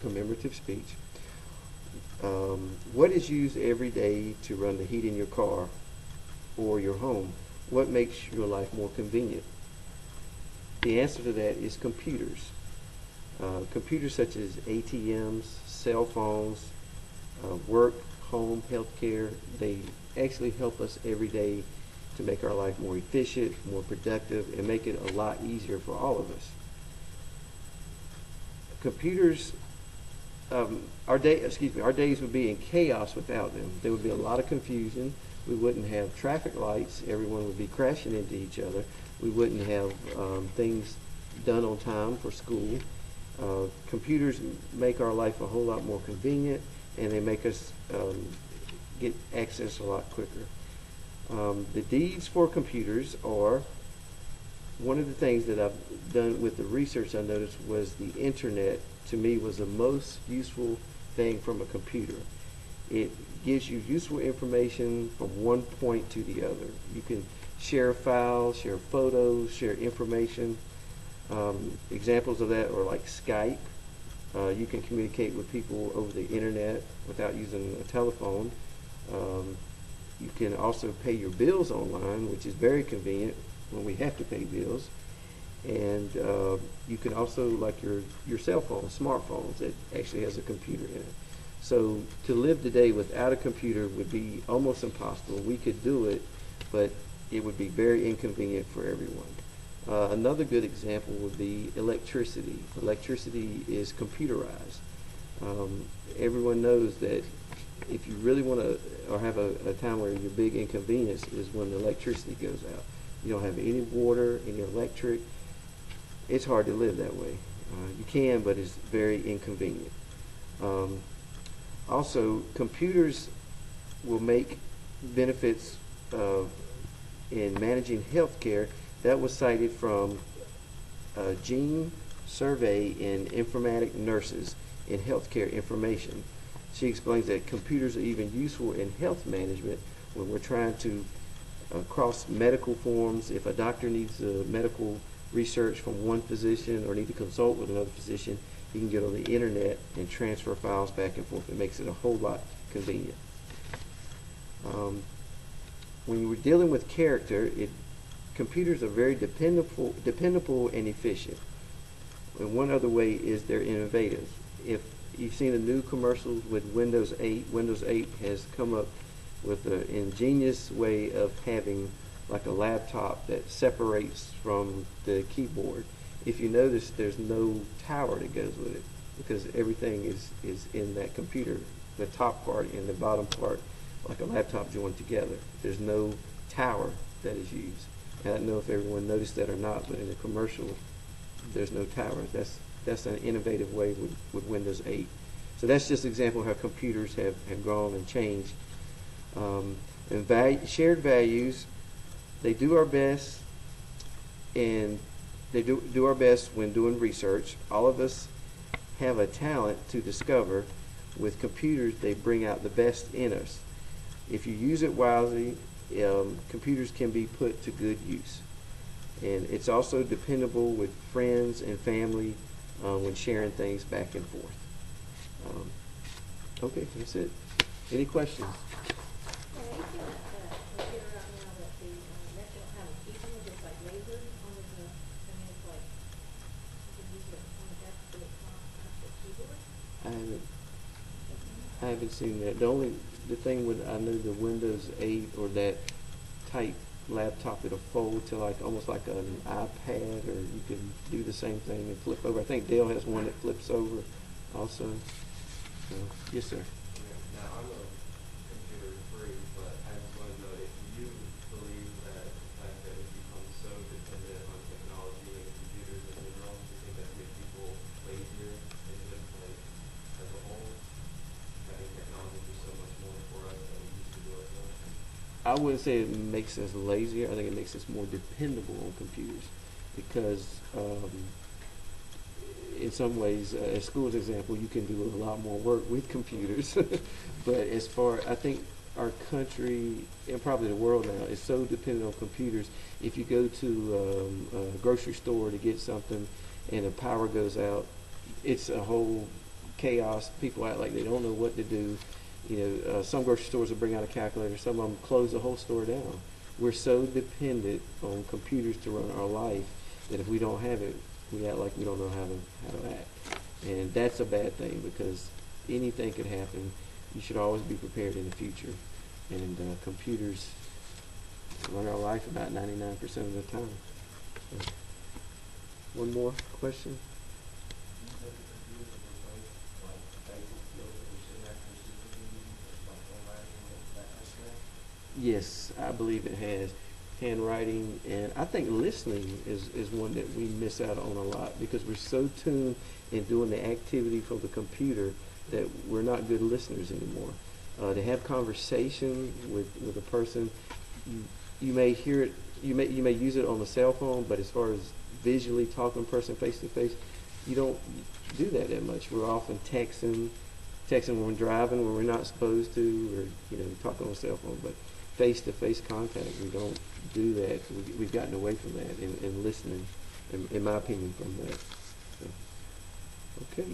commemorative speech. What is used every day to run the heat in your car or your home? What makes your life more convenient? The answer to that is computers. Computers such as ATMs, cell phones, work, home, healthcare, they actually help us every day to make our life more efficient, more productive, and make it a lot easier for all of us. Computers, our days would be in chaos without them. There would be a lot of confusion. We wouldn't have traffic lights. Everyone would be crashing into each other. We wouldn't have things done on time for school. Computers make our life a whole lot more convenient, and they make us get access a lot quicker. The needs for computers are, one of the things that I've done with the research I noticed was the internet, to me, was the most useful thing from a computer. It gives you useful information from one point to the other. You can share files, share photos, share information. Examples of that are like Skype. You can communicate with people over the internet without using a telephone. You can also pay your bills online, which is very convenient when we have to pay bills. And you can also, like your cell phone, smartphones, it actually has a computer in it. So to live today without a computer would be almost impossible. We could do it, but it would be very inconvenient for everyone. Another good example would be electricity. Electricity is computerized. Everyone knows that if you really want to, or have a time where your big inconvenience is when the electricity goes out. You don't have any water, any electric. It's hard to live that way. You can, but it's very inconvenient. Also, computers will make benefits in managing healthcare. That was cited from a gene survey in informatic nurses in healthcare information. She explains that computers are even useful in health management when we're trying to cross medical forms. If a doctor needs medical research from one physician or need to consult with another physician, he can get on the internet and transfer files back and forth. It makes it a whole lot convenient. When we're dealing with character, computers are very dependable and efficient. And one other way is they're innovative. If you've seen the new commercials with Windows 8, Windows 8 has come up with an ingenious way of having like a laptop that separates from the keyboard. If you notice, there's no tower that goes with it because everything is in that computer, the top part and the bottom part, like a laptop joined together. There's no tower that is used. And I don't know if everyone noticed that or not, but in the commercial, there's no tower. That's an innovative way with Windows 8. So that's just an example of how computers have grown and changed. And shared values, they do our best, and they do our best when doing research. All of us have a talent to discover. With computers, they bring out the best in us. If you use it wisely, computers can be put to good use. And it's also dependable with friends and family when sharing things back and forth. Okay, that's it. Any questions? I haven't seen that. The thing with, I know the Windows 8 or that type laptop, it'll fold to like almost like an iPad, or you can do the same thing and flip over. I think Dell has one that flips over also. So, yes, sir. Now, I'm a computer freak, but I just want to know if you believe that the fact that we've become so dependent on technology and computers in general, do you think that makes people lazier in just like as a whole? Having technology do so much more for us than we used to do ourselves? I wouldn't say it makes us lazier. I think it makes us more dependable on computers because in some ways, as school's example, you can do a lot more work with computers. But as far, I think our country and probably the world now is so dependent on computers. If you go to a grocery store to get something and the power goes out, it's a whole chaos. People act like they don't know what to do. Some grocery stores will bring out a calculator. Some of them close the whole store down. We're so dependent on computers to run our life that if we don't have it, we act like we don't know how to act. And that's a bad thing, because anything could happen. You should always be prepared in the future. And computers run our life about 99% of the time. So, one more question? Yes, I believe it has. Handwriting, and I think listening is one that we miss out on a lot, because we're so tuned in doing the activity for the computer that we're not good listeners anymore. To have conversation with a person, you may hear it, you may use it on the cell phone, but as far as visually talking person face to face, you don't do that much. We're often texting when we're driving when we're not supposed to, or talking on the cell phone. But face-to-face contact, we don't do that. We've gotten away from that and listening, in my opinion, from that. So, okay.